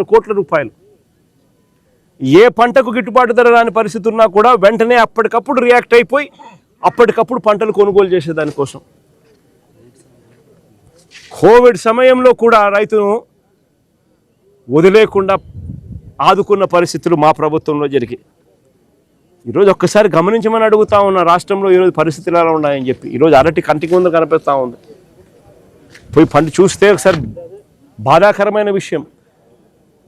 కోట్ల రూపాయలు. ఏ పంటకు గిట్టుబాటు ధర రాని పరిస్థితి ఉన్నా కూడా వెంటనే అప్పటికప్పుడు రియాక్ట్ అయిపోయి అప్పటికప్పుడు పంటలు కొనుగోలు చేసేదానికోసం కోవిడ్ సమయంలో కూడా రైతును వదిలేకుండా ఆదుకున్న పరిస్థితులు మా ప్రభుత్వంలో జరిగాయి. ఈరోజు ఒక్కసారి గమనించమని అడుగుతా ఉన్న రాష్ట్రంలో ఈరోజు పరిస్థితులు ఎలా ఉన్నాయని చెప్పి. ఈరోజు అరటి కంటికి ముందు కనిపిస్తూ ఉంది. పోయి పంట చూస్తే ఒకసారి బాధాకరమైన విషయం.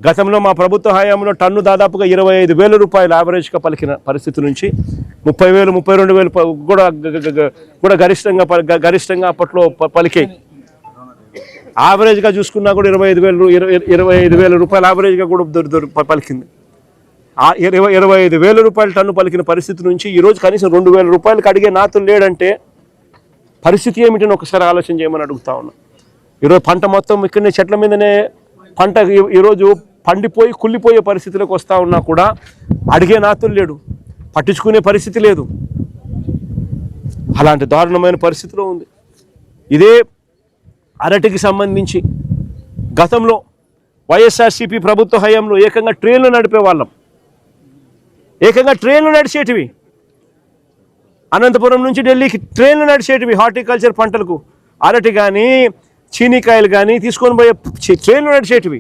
గతంలో మా ప్రభుత్వ హయాంలో టన్ను దాదాపుగా 25,000 రూపాయలు యావరేజ్గా పలికిన పరిస్థితి నుంచి 30,000 32,000 కూడా గరిష్టంగా అప్పట్లో పలికాయి. యావరేజ్గా చూసుకున్నా కూడా 25,000 రూపాయలు యావరేజ్గా కూడా పలికింది. 25,000 రూపాయలు టన్ను పలికిన పరిస్థితి నుంచి ఈరోజు కనీసం 2,000 రూపాయలకు అడిగే నాతులు లేడంటే పరిస్థితి ఏమిటని ఒకసారి ఆలోచన చేయమని అడుగుతా ఉన్నా. ఈరోజు పంట మొత్తం ఇక్కడనే చెట్ల మీదనే పంట ఈరోజు పండిపోయి కుళ్ళిపోయే పరిస్థితిలోకి వస్తూ ఉన్నా కూడా అడిగే నాతులు లేడు, పట్టించుకునే పరిస్థితి లేదు. అలాంటి దారుణమైన పరిస్థితిలో ఉంది. ఇదే అరటికి సంబంధించి గతంలో వైఎస్ఆర్సీపీ ప్రభుత్వ హయాంలో ఏకంగా ట్రైన్లు నడిపేవాళ్ళం. ఏకంగా ట్రైన్లు నడిచేటివి. అనంతపురం నుంచి ఢిల్లీకి ట్రైన్లు నడిచేటివి. హార్టికల్చర్ పంటలకు అరటి కానీ చీనీకాయలు కానీ తీసుకొని పోయే ట్రైన్లు నడిచేటివి.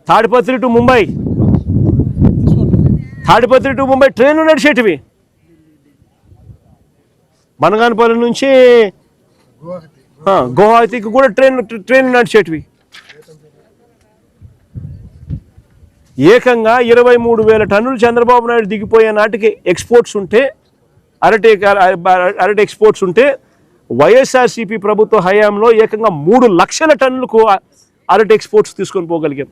తాడిపత్రి టు ముంబై ట్రైన్లు నడిచేటివి. బనగానపల్లి నుంచి గువాహతికి కూడా ట్రైన్లు నడిచేటివి. ఏకంగా 23,000 టన్నులు చంద్రబాబు నాయుడు దిగిపోయే నాటికి ఎక్స్పోర్ట్స్ ఉంటే అరటి ఎక్స్పోర్ట్స్ ఉంటే వైఎస్ఆర్సీపీ ప్రభుత్వ హయాంలో ఏకంగా 3 లక్షల టన్నులకు అరటి ఎక్స్పోర్ట్స్ తీసుకొని పోగలిగాం.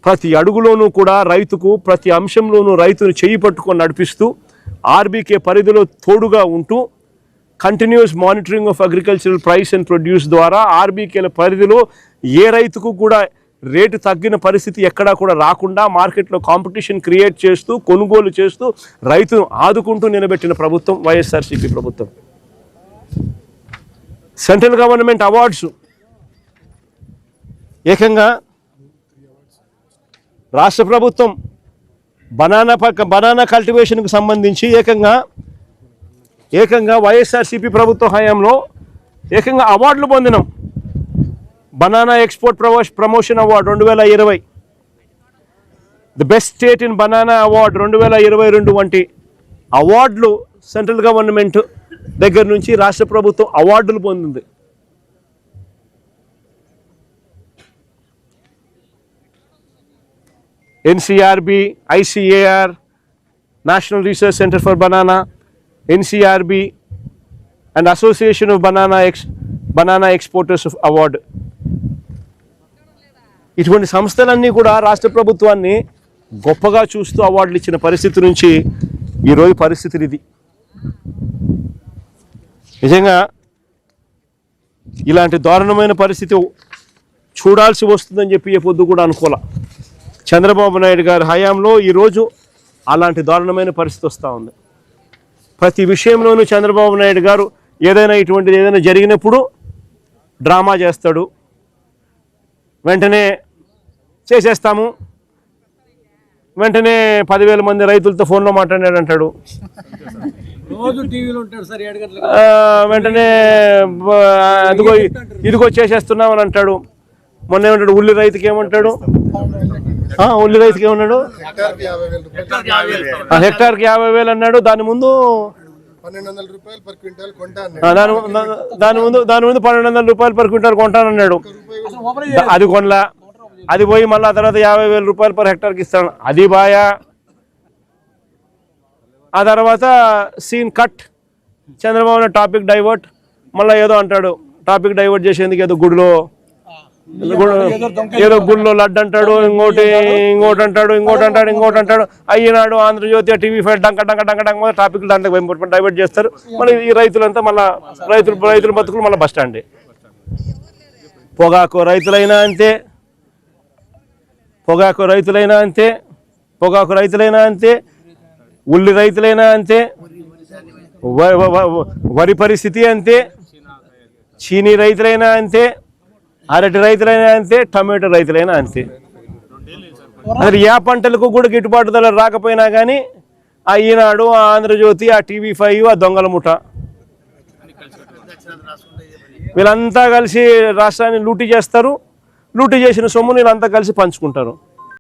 ప్రతి అడుగులోనూ కూడా రైతుకు ప్రతి అంశంలోనూ రైతును చేయి పట్టుకొని నడిపిస్తూ ఆర్బీకే పరిధిలో తోడుగా ఉంటూ continuous monitoring of agricultural price and produce ద్వారా ఆర్బీకేల పరిధిలో ఏ రైతుకు కూడా రేటు తగ్గిన పరిస్థితి ఎక్కడా కూడా రాకుండా మార్కెట్లో కాంపిటీషన్ క్రియేట్ చేస్తూ కొనుగోలు చేస్తూ రైతును ఆదుకుంటూ నిలబెట్టిన ప్రభుత్వం వైఎస్ఆర్సీపీ ప్రభుత్వం. సెంట్రల్ గవర్నమెంట్ అవార్డ్స్ ఏకంగా రాష్ట్ర ప్రభుత్వం బనానా కల్టివేషన్కు సంబంధించి ఏకంగా వైఎస్ఆర్సీపీ ప్రభుత్వ హయాంలో ఏకంగా అవార్డులు పొందినాం. Banana export promotion award 2020, the best state in banana award 2022 వంటి అవార్డులు సెంట్రల్ గవర్నమెంట్ దగ్గర నుంచి రాష్ట్ర ప్రభుత్వం అవార్డులు పొందింది. NCRB, ICAR, national research centre for banana, NCRB and association of banana exporters award. ఇటువంటి సంస్థలన్నీ కూడా రాష్ట్ర ప్రభుత్వాన్ని గొప్పగా చూస్తూ అవార్డులు ఇచ్చిన పరిస్థితి నుంచి ఈరోజు పరిస్థితులు ఇది. నిజంగా ఇలాంటి దారుణమైన పరిస్థితి చూడాల్సి వస్తుందని చెప్పి ఏ పొద్దు కూడా అనుకోలే. చంద్రబాబు నాయుడు గారి హయాంలో ఈరోజు అలాంటి దారుణమైన పరిస్థితి వస్తూ ఉంది. ప్రతి విషయంలోనూ చంద్రబాబు నాయుడు గారు ఏదైనా జరిగినప్పుడు డ్రామా చేస్తాడు. వెంటనే చేసేస్తాము, వెంటనే 10,000 మంది రైతులతో ఫోన్లో మాట్లాడాడు అంటాడు. వెంటనే ఇదిగో చేసేస్తున్నామని అంటాడు. మొన్న ఏమంటాడు ఉల్లి రైతుకి ఏమన్నాడు హెక్టార్కి 50,000 అన్నాడు. దాని ముందు 1,200 రూపాయలు పర్ క్వింటాల్ కొంటాను. దాని ముందు 1,200 రూపాయలు పర్ క్వింటాల్ కొంటానన్నాడు. అది కొనలా. అది పోయి మళ్ళీ తర్వాత 50,000 రూపాయలు పర్ హెక్టార్కి ఇస్తాను. అది బాయా. ఆ తర్వాత scene cut. Chandrababu topic divert. మళ్ళీ ఏదో అంటాడు. టాపిక్ డైవర్ట్ చేసేందుకు ఏదో గుడిలో లడ్డు అంటాడు, ఇంకోటి అంటాడు. అయ్యినాడు ఆంధ్రజ్యోతి టీవీ5 డంక టాపిక్ దాంట్లో డైవర్ట్ చేస్తారు. మళ్ళీ ఈ రైతులంతా మళ్ళీ రైతుల బతుకులు మళ్ళీ బస్ స్టాండే. పొగాకు రైతులైనా అంతే, ఉల్లి రైతులైనా అంతే, వరి పరిస్థితి అంతే, చీనీ రైతులైనా అంతే, అరటి రైతులైనా అంతే, టమాటో రైతులైనా అంతే. అసలు ఏ పంటలకు కూడా గిట్టుబాటు ధర రాకపోయినా కానీ ఆ ఈనాడు, ఆ ఆంధ్రజ్యోతి, ఆ TV5, ఆ దొంగల ముఠ వీళ్ళంతా కలిసి రాష్ట్రాన్ని లూటీ చేస్తారు. లూటీ చేసిన సొమ్ముని వీళ్ళంతా కలిసి పంచుకుంటారు.